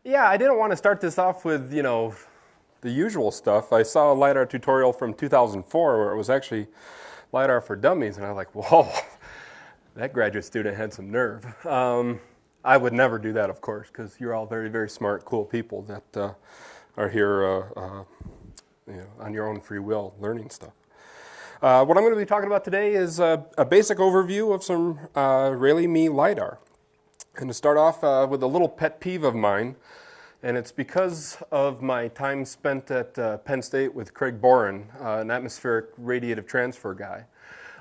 Yeah, I didn't want to start this off with, the usual stuff. I saw a LiDAR tutorial from 2004 where it was actually LiDAR for dummies, and I was like, whoa, that graduate student had some nerve. I would never do that, of course, because you're all very, very smart, cool people that are here on your own free will learning stuff. What I'm going to be talking about today is a basic overview of some Rayleigh Me LiDAR. And to start off with a little pet peeve of mine, and it's because of my time spent at Penn State with Craig Boren, an atmospheric radiative transfer guy.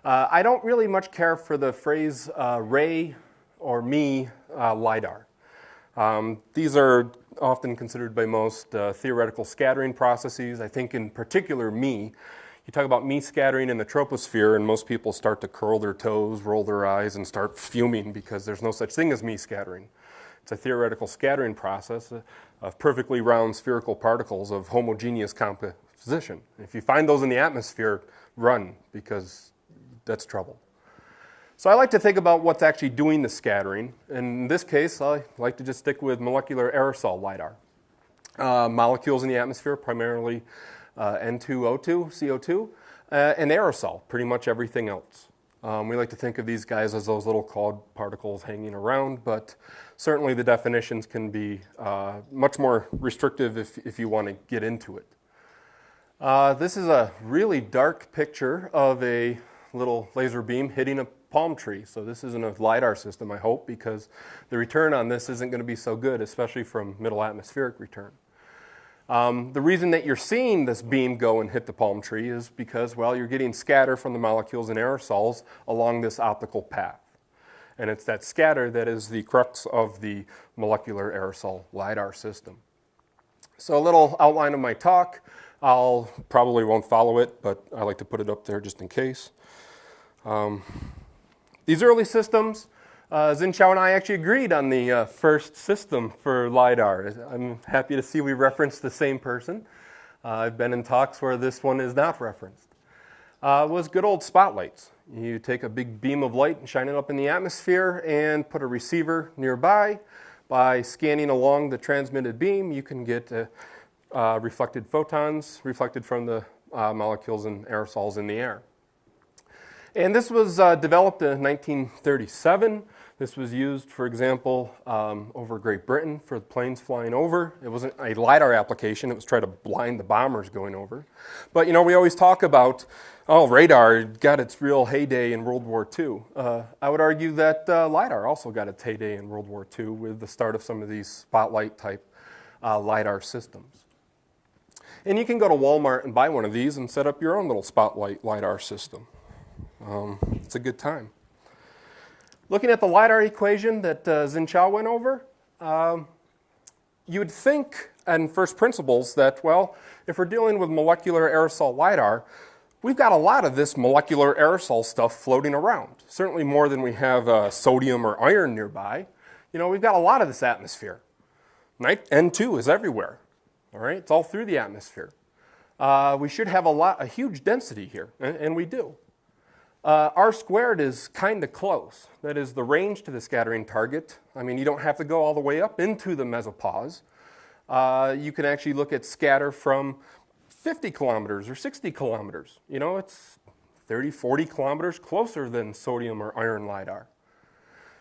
I don't really much care for the phrase Ray or Me LiDAR. These are often considered by most theoretical scattering processes. I think in particular Me. You talk about Me scattering in the troposphere and most people start to curl their toes, roll their eyes, and start fuming because there's no such thing as Me scattering. It's a theoretical scattering process of perfectly round spherical particles of homogeneous composition. If you find those in the atmosphere, run, because that's trouble. So I like to think about what's actually doing the scattering. In this case, I like to just stick with molecular aerosol LiDAR. Molecules in the atmosphere, primarily N2O2, CO2, and aerosol, pretty much everything else. We like to think of these guys as those little cloud particles hanging around, but certainly the definitions can be much more restrictive if you want to get into it. This is a really dark picture of a little laser beam hitting a palm tree. So this isn't a LiDAR system, I hope, because the return on this isn't going to be so good, especially from middle atmospheric return. The reason that you're seeing this beam go and hit the palm tree is because, well, you're getting scatter from the molecules and aerosols along this optical path. And it's that scatter that is the crux of the molecular aerosol LiDAR system. So a little outline of my talk. I'll probably won't follow it, but I like to put it up there just in case. These early systems, Xinchao and I actually agreed on the first system for LiDAR. I'm happy to see we referenced the same person. I've been in talks where this one is not referenced. It was good old spotlights. You take a big beam of light and shine it up in the atmosphere and put a receiver nearby. By scanning along the transmitted beam, you can get reflected photons reflected from the molecules and aerosols in the air. And this was developed in 1937. This was used, for example, over Great Britain for the planes flying over. It wasn't a LiDAR application. It was trying to blind the bombers going over. But, we always talk about, radar got its real heyday in World War II. I would argue that LiDAR also got its heyday in World War II with the start of some of these spotlight-type LiDAR systems. And you can go to Walmart and buy one of these and set up your own little spotlight LiDAR system. It's a good time. Looking at the Lidar equation that Xinchao went over, you would think in first principles that, well, if we're dealing with molecular aerosol LiDAR, we've got a lot of this molecular aerosol stuff floating around. Certainly more than we have sodium or iron nearby. We've got a lot of this atmosphere. N2 is everywhere. All right, it's all through the atmosphere. We should have a huge density here, and we do. R squared is kind of close. That is the range to the scattering target. You don't have to go all the way up into the mesopause. You can actually look at scatter from 50 kilometers or 60 kilometers. It's 30, 40 kilometers closer than sodium or iron LiDAR.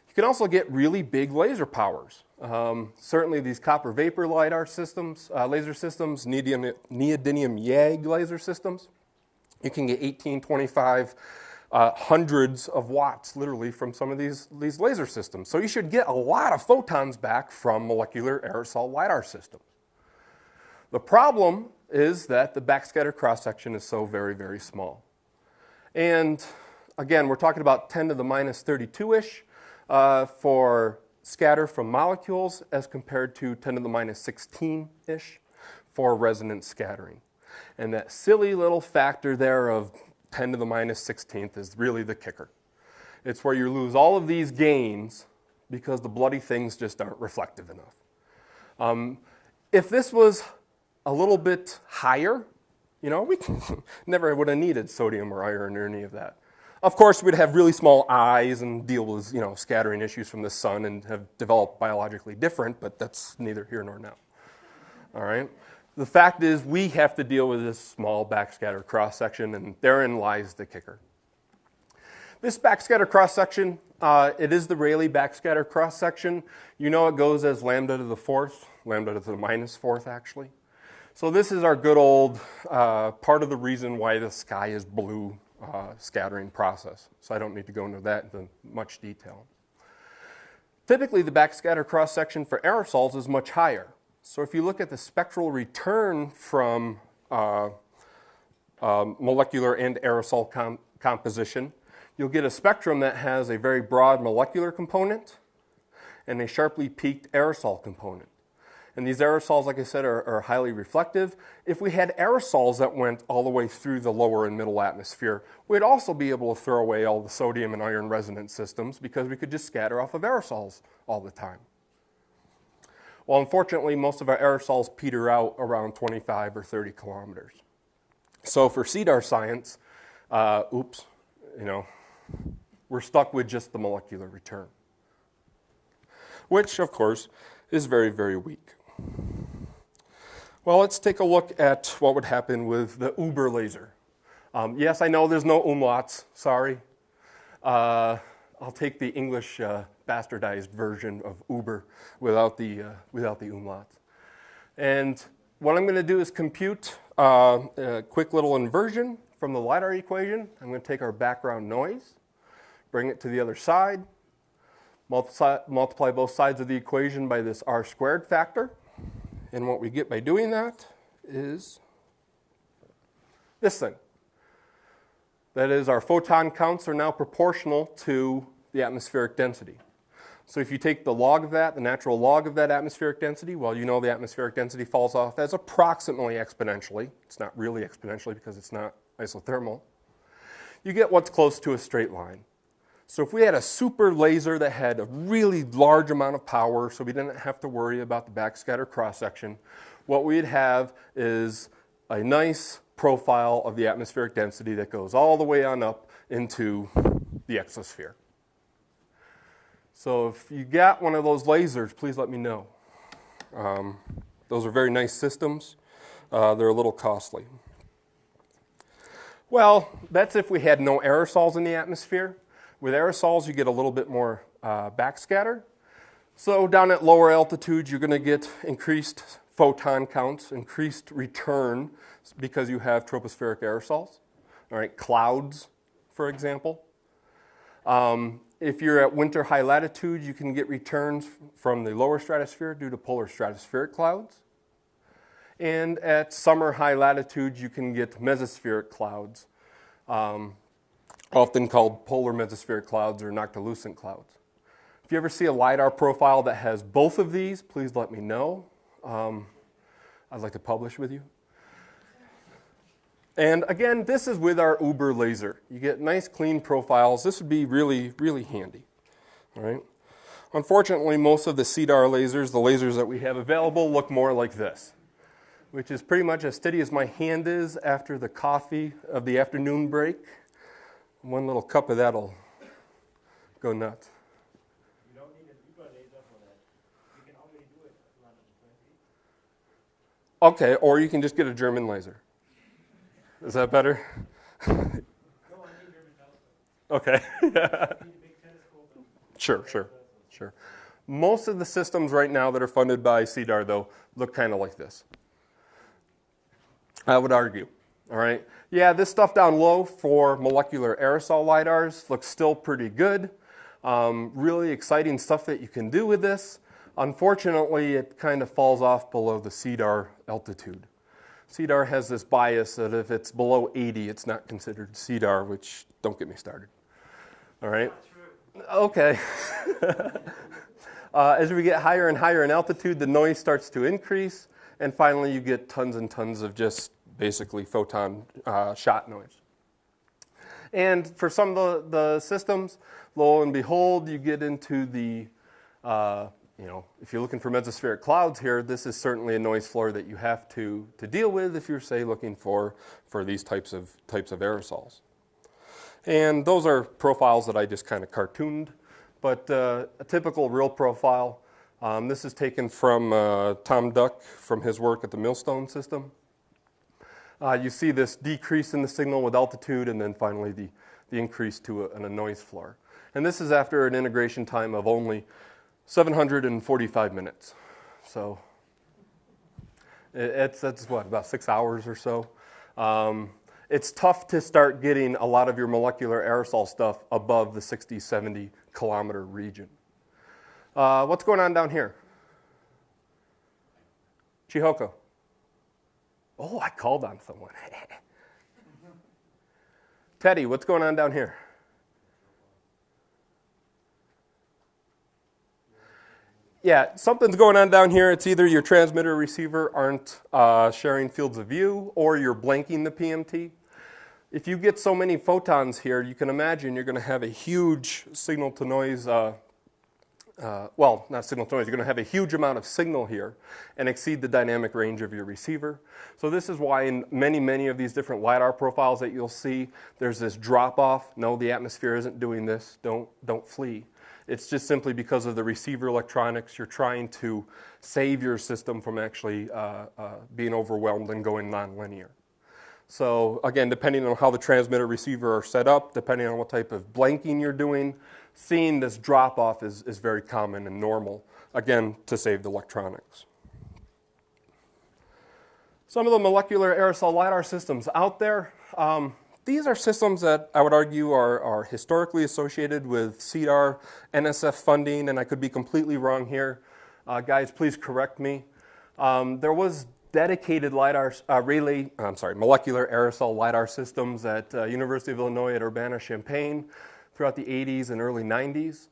You can also get really big laser powers. Certainly these copper vapor LiDAR systems, laser systems, neodymium YAG laser systems. You can get 18, 25, hundreds of watts, literally, from some of these laser systems. So you should get a lot of photons back from molecular aerosol LiDAR systems. The problem is that the backscatter cross-section is so very, very small. And again, we're talking about 10 to the minus 32-ish for scatter from molecules as compared to 10 to the minus 16-ish for resonance scattering. And that silly little factor there of 10 to the minus 16th is really the kicker. It's where you lose all of these gains because the bloody things just aren't reflective enough. If this was a little bit higher, we never would have needed sodium or iron or any of that. Of course, we'd have really small eyes and deal with scattering issues from the sun and have developed biologically different, but that's neither here nor now. All right. The fact is we have to deal with this small backscatter cross-section, and therein lies the kicker. This backscatter cross-section, it is the Rayleigh backscatter cross-section. You know it goes as lambda to the fourth, lambda to the minus fourth, actually. So this is our good old part of the reason why the sky is blue scattering process. So I don't need to go into that in much detail. Typically, the backscatter cross-section for aerosols is much higher. So if you look at the spectral return from molecular and aerosol composition, you'll get a spectrum that has a very broad molecular component and a sharply peaked aerosol component. And these aerosols, like I said, are highly reflective. If we had aerosols that went all the way through the lower and middle atmosphere, we'd also be able to throw away all the sodium and iron resonance systems because we could just scatter off of aerosols all the time. Well, unfortunately, most of our aerosols peter out around 25 or 30 kilometers. So for Cedar science, we're stuck with just the molecular return, which, of course, is very, very weak. Well, let's take a look at what would happen with the Uber laser. Yes, I know there's no umlauts, sorry. I'll take the English bastardized version of Uber without the umlauts. And what I'm going to do is compute a quick little inversion from the Lidar equation. I'm going to take our background noise, bring it to the other side, multiply both sides of the equation by this r squared factor. And what we get by doing that is this thing. That is, our photon counts are now proportional to the atmospheric density. So if you take the log of that, the natural log of that atmospheric density, well, you know the atmospheric density falls off as approximately exponentially. It's not really exponentially because it's not isothermal. You get what's close to a straight line. So if we had a super laser that had a really large amount of power, so we didn't have to worry about the backscatter cross-section, what we'd have is a nice profile of the atmospheric density that goes all the way on up into the exosphere. So if you got one of those lasers, please let me know. Those are very nice systems. They're a little costly. Well, that's if we had no aerosols in the atmosphere. With aerosols, you get a little bit more backscatter. So down at lower altitudes, you're going to get increased photon counts, increased return because you have tropospheric aerosols. All right, clouds, for example. If you're at winter high latitude, you can get returns from the lower stratosphere due to polar stratospheric clouds. And at summer high latitude, you can get mesospheric clouds, often called polar mesospheric clouds or noctilucent clouds. If you ever see a LiDAR profile that has both of these, please let me know. I'd like to publish with you. And again, this is with our Uber laser. You get nice clean profiles. This would be really, really handy. All right. Unfortunately, most of the Cedar lasers, the lasers that we have available, look more like this, which is pretty much as steady as my hand is after the coffee of the afternoon break. One little cup of that'll go nuts. You don't need an Uber laser for that. You can already do it at 120. Okay, or you can just get a German laser. Is that better? No, I need German telescope. Okay. I need a big telescope. Sure. Most of the systems right now that are funded by Cedar, though, look kind of like this. I would argue. All right. Yeah, this stuff down low for molecular aerosol lidars looks still pretty good. Really exciting stuff that you can do with this. Unfortunately, it kind of falls off below the Cedar altitude. Cedar has this bias that if it's below 80, it's not considered Cedar, which don't get me started. All right? Okay. As we get higher and higher in altitude, the noise starts to increase, and finally you get tons and tons of just basically photon shot noise. And for some of the systems, lo and behold, you get into the if you're looking for mesospheric clouds here, this is certainly a noise floor that you have to deal with if you're, say, looking for these types of aerosols. And those are profiles that I just kind of cartooned. But a typical real profile, this is taken from Tom Duck from his work at the Millstone system. You see this decrease in the signal with altitude, and then finally the increase to a noise floor. And this is after an integration time of only 745 minutes. So that's what, about 6 hours or so. It's tough to start getting a lot of your molecular aerosol stuff above the 60, 70 kilometer region. What's going on down here? Chihoko. Oh, I called on someone. Teddy, what's going on down here? Yeah, something's going on down here. It's either your transmitter or receiver aren't sharing fields of view, or you're blanking the PMT. If you get so many photons here, you can imagine you're going to have a huge signal-to-noise, well, not signal-to-noise, you're going to have a huge amount of signal here and exceed the dynamic range of your receiver. So this is why in many of these different LiDAR profiles that you'll see, there's this drop-off. No, the atmosphere isn't doing this. Don't flee. It's just simply because of the receiver electronics. You're trying to save your system from actually being overwhelmed and going nonlinear. So again, depending on how the transmitter receiver are set up, depending on what type of blanking you're doing, seeing this drop-off is very common and normal, again, to save the electronics. Some of the molecular aerosol LiDAR systems out there, these are systems that I would argue are historically associated with Cedar, NSF funding, and I could be completely wrong here. Guys, please correct me. There was dedicated Rayleigh, molecular aerosol LiDAR systems at University of Illinois at Urbana-Champaign throughout the 80s and early 90s.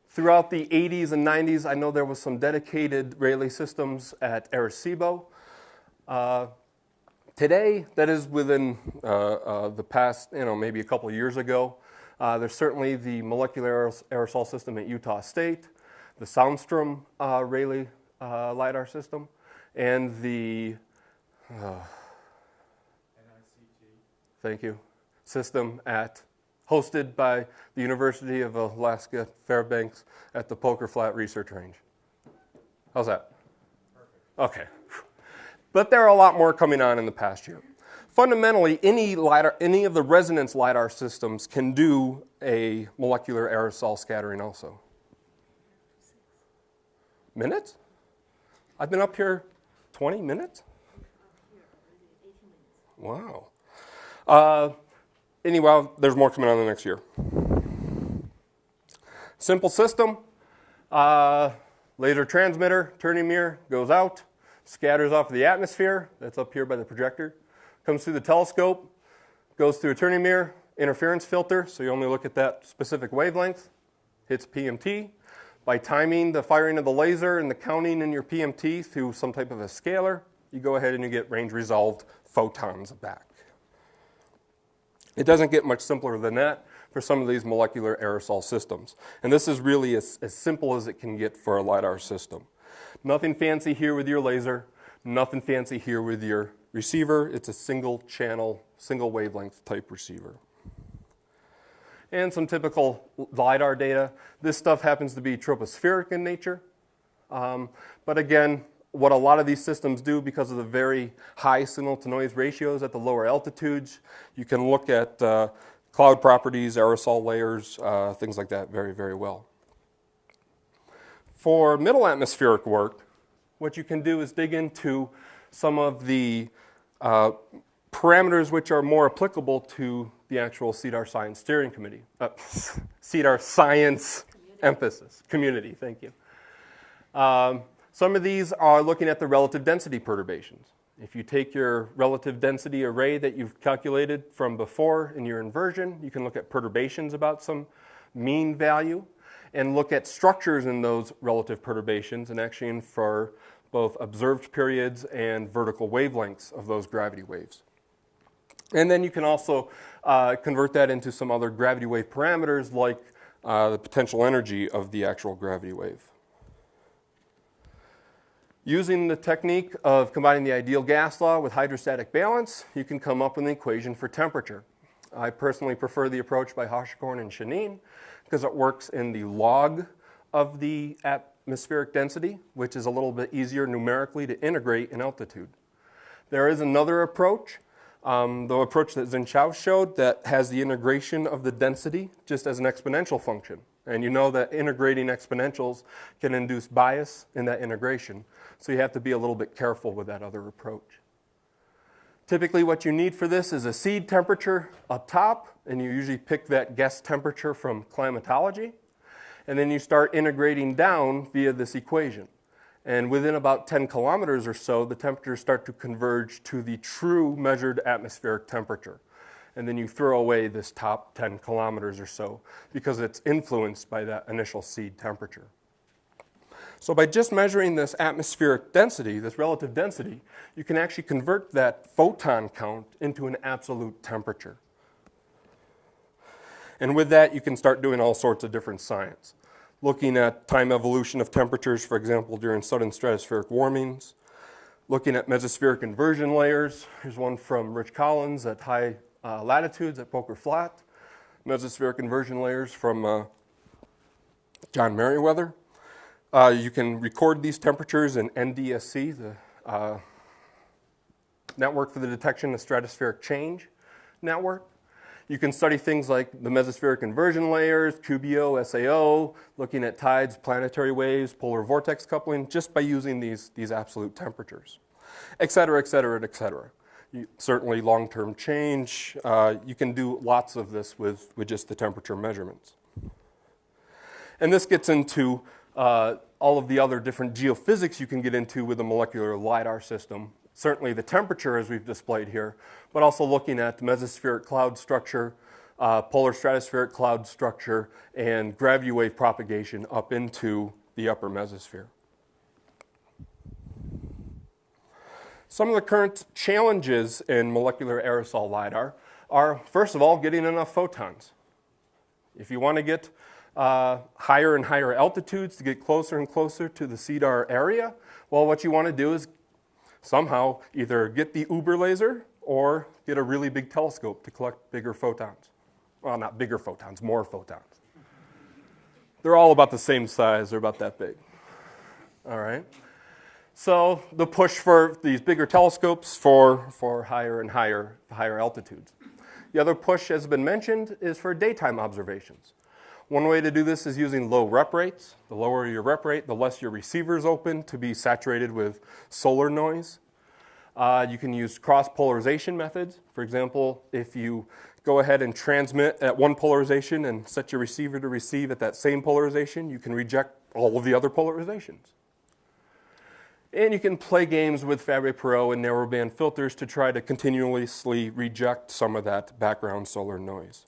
Throughout the 80s and 90s, I know there was some dedicated Rayleigh systems at Arecibo. Today, that is within the past, maybe a couple of years ago. There's certainly the molecular aerosol system at Utah State, the Soundstrom Rayleigh LiDAR system, and the thank you, system hosted by the University of Alaska Fairbanks at the Poker Flat Research Range. How's that? Perfect. Okay. But there are a lot more coming on in the past year. Fundamentally, any of the resonance LiDAR systems can do a molecular aerosol scattering also. Minutes? I've been up here 20 minutes? Wow. Anyway, there's more coming on the next year. Simple system. Laser transmitter, turning mirror, goes out, scatters off of the atmosphere. That's up here by the projector. Comes through the telescope, goes through a turning mirror, interference filter, so you only look at that specific wavelength. Hits PMT. By timing the firing of the laser and the counting in your PMT through some type of a scaler, you go ahead and you get range-resolved photons back. It doesn't get much simpler than that for some of these molecular aerosol systems. And this is really as simple as it can get for a LiDAR system. Nothing fancy here with your laser, nothing fancy here with your receiver. It's a single channel, single wavelength type receiver. And some typical LiDAR data. This stuff happens to be tropospheric in nature. But again, what a lot of these systems do, because of the very high signal-to-noise ratios at the lower altitudes, you can look at cloud properties, aerosol layers, things like that very, very well. For middle atmospheric work, what you can do is dig into some of the parameters which are more applicable to the actual Cedar Science Steering Committee. Cedar Science emphasis, community, thank you. Some of these are looking at the relative density perturbations. If you take your relative density array that you've calculated from before in your inversion, you can look at perturbations about some mean value and look at structures in those relative perturbations and actually infer both observed periods and vertical wavelengths of those gravity waves. And then you can also convert that into some other gravity wave parameters like the potential energy of the actual gravity wave. Using the technique of combining the ideal gas law with hydrostatic balance, you can come up with an equation for temperature. I personally prefer the approach by Hoshikorn and Shanin because it works in the log of the atmospheric density, which is a little bit easier numerically to integrate in altitude. There is another approach, the approach that Zhenchao showed, that has the integration of the density just as an exponential function. And you know that integrating exponentials can induce bias in that integration. So you have to be a little bit careful with that other approach. Typically what you need for this is a seed temperature up top, and you usually pick that guess temperature from climatology. And then you start integrating down via this equation. And within about 10 kilometers or so, the temperatures start to converge to the true measured atmospheric temperature. And then you throw away this top 10 kilometers or so because it's influenced by that initial seed temperature. So by just measuring this atmospheric density, this relative density, you can actually convert that photon count into an absolute temperature. And with that, you can start doing all sorts of different science. Looking at time evolution of temperatures, for example, during sudden stratospheric warmings. Looking at mesospheric inversion layers. Here's one from Rich Collins at high latitudes at Poker Flat. Mesospheric inversion layers from John Merriweather. You can record these temperatures in NDSC, the Network for the Detection of Stratospheric Change network. You can study things like the mesospheric inversion layers, QBO, SAO, looking at tides, planetary waves, polar vortex coupling, just by using these absolute temperatures, et cetera, et cetera, et cetera. Certainly long-term change. You can do lots of this with just the temperature measurements. And this gets into all of the other different geophysics you can get into with a molecular LiDAR system. Certainly the temperature, as we've displayed here, but also looking at the mesospheric cloud structure, polar stratospheric cloud structure, and gravity wave propagation up into the upper mesosphere. Some of the current challenges in molecular aerosol LiDAR are, first of all, getting enough photons. If you want to get higher and higher altitudes to get closer and closer to the Cedar area, well, what you want to do is somehow either get the Uber laser or get a really big telescope to collect bigger photons. Well, not bigger photons, more photons. They're all about the same size. They're about that big. All right. So the push for these bigger telescopes for higher and higher altitudes. The other push, as has been mentioned, is for daytime observations. One way to do this is using low rep rates. The lower your rep rate, the less your receiver is open to be saturated with solar noise. You can use cross-polarization methods. For example, if you go ahead and transmit at one polarization and set your receiver to receive at that same polarization, you can reject all of the other polarizations. And you can play games with Fabry-Perot and narrowband filters to try to continuously reject some of that background solar noise.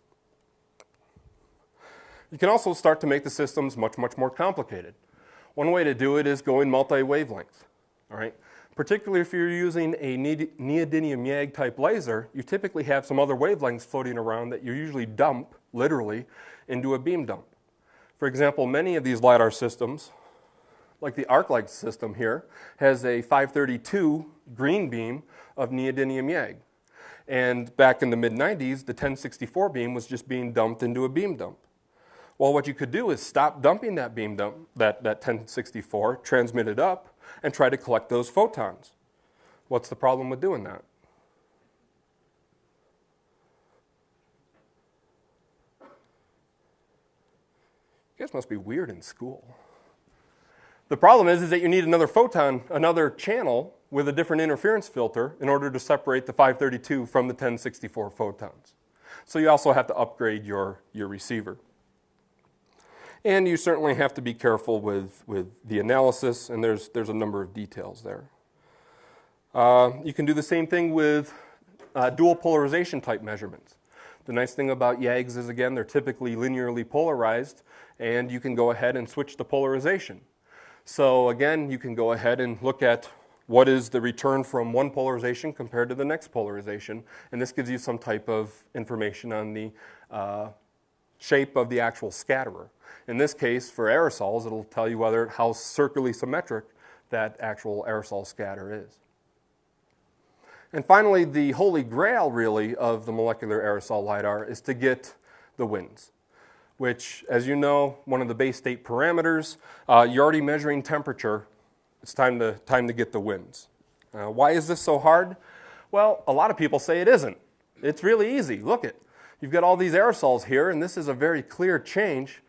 You can also start to make the systems much, much more complicated. One way to do it is going multi-wavelength. All right? Particularly if you're using a neodymium YAG type laser, you typically have some other wavelengths floating around that you usually dump, literally, into a beam dump. For example, many of these LiDAR systems, like the ArcLight system here, has a 532 green beam of neodymium YAG. And back in the mid-90s, the 1064 beam was just being dumped into a beam dump. Well, what you could do is stop dumping that beam dump, that 1064, transmit it up, and try to collect those photons. What's the problem with doing that? You guys must be weird in school. The problem is that you need another photon, another channel with a different interference filter in order to separate the 532 from the 1064 photons. So you also have to upgrade your receiver. And you certainly have to be careful with the analysis, and there's a number of details there. You can do the same thing with dual polarization type measurements. The nice thing about YAGs is, again, they're typically linearly polarized, and you can go ahead and switch the polarization. So again, you can go ahead and look at what is the return from one polarization compared to the next polarization, and this gives you some type of information on the shape of the actual scatterer. In this case, for aerosols, it'll tell you how circularly symmetric that actual aerosol scatter is. And finally, the holy grail, really, of the molecular aerosol LiDAR is to get the winds, which, as you know, one of the base state parameters, you're already measuring temperature. It's time to get the winds. Why is this so hard? Well, a lot of people say it isn't. It's really easy. Look it. You've got all these aerosols here, and this is a very clear change.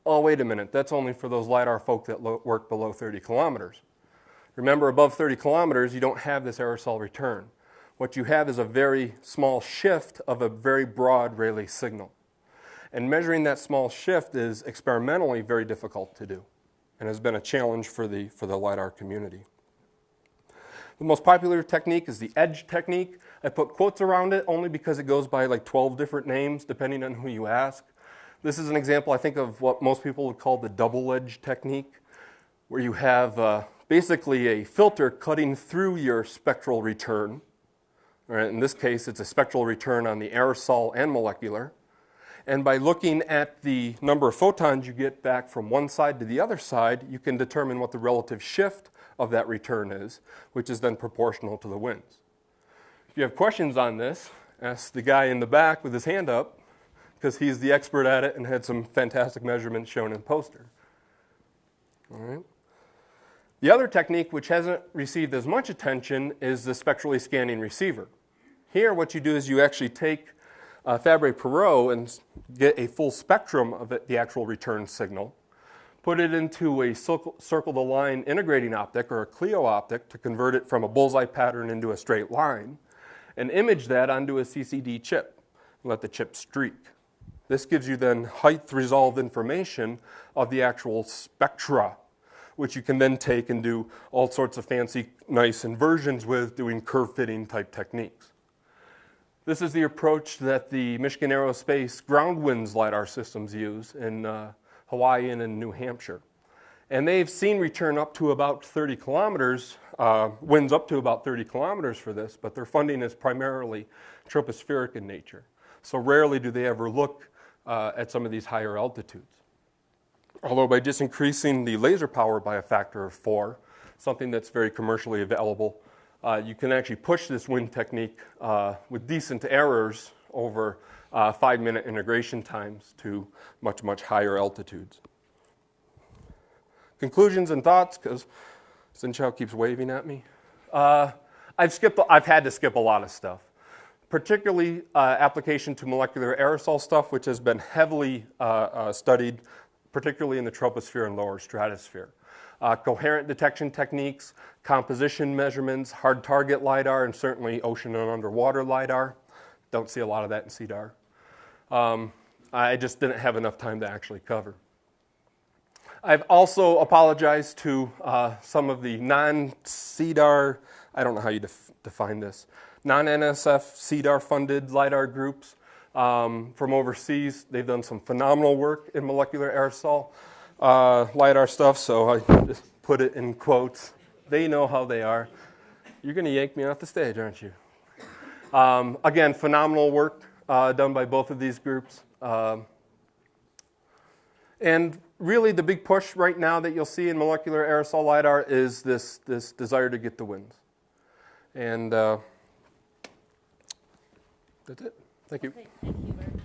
Oh, wait a minute. That's only for those LiDAR folk that work below 30 kilometers. Remember, above 30 kilometers, you don't have this aerosol return. What you have is a very small shift of a very broad Rayleigh signal. And measuring that small shift is experimentally very difficult to do and has been a challenge for the LiDAR community. The most popular technique is the edge technique. I put quotes around it only because it goes by like 12 different names depending on who you ask. This is an example, I think, of what most people would call the double edge technique, where you have basically a filter cutting through your spectral return. Right, in this case, it's a spectral return on the aerosol and molecular. And by looking at the number of photons you get back from one side to the other side, you can determine what the relative shift of that return is, which is then proportional to the winds. If you have questions on this, ask the guy in the back with his hand up, because he's the expert at it and had some fantastic measurements shown in the poster. All right. The other technique, which hasn't received as much attention, is the spectrally scanning receiver. Here, what you do is you actually take Fabry-Perot and get a full spectrum of the actual return signal, put it into a circle-to-line integrating optic, or a Clio optic, to convert it from a bullseye pattern into a straight line, and image that onto a CCD chip, and let the chip streak. This gives you then height-resolved information of the actual spectra, which you can then take and do all sorts of fancy, nice inversions with, doing curve-fitting type techniques. This is the approach that the Michigan Aerospace ground winds LiDAR systems use in Hawaii and in New Hampshire. And they've seen return up to about 30 kilometers, winds up to about 30 kilometers for this, but their funding is primarily tropospheric in nature. So rarely do they ever look at some of these higher altitudes. Although by just increasing the laser power by a factor of 4, something that's very commercially available, you can actually push this wind technique with decent errors over 5-minute integration times to much, much higher altitudes. Conclusions and thoughts, because Xinchao keeps waving at me. I've had to skip a lot of stuff, particularly application to molecular aerosol stuff, which has been heavily studied, particularly in the troposphere and lower stratosphere. Coherent detection techniques, composition measurements, hard target LiDAR, and certainly ocean and underwater LiDAR. Don't see a lot of that in Cedar. I just didn't have enough time to actually cover. I've also apologized to some of the non-Cedar, I don't know how you define this, non-NSF Cedar funded LiDAR groups from overseas. They've done some phenomenal work in molecular aerosol LiDAR stuff, so I just put it in quotes. They know how they are. You're going to yank me off the stage, aren't you? Again, phenomenal work done by both of these groups. And really the big push right now that you'll see in molecular aerosol LiDAR is this desire to get the winds. And that's it. Thank you. Okay, thank you very much.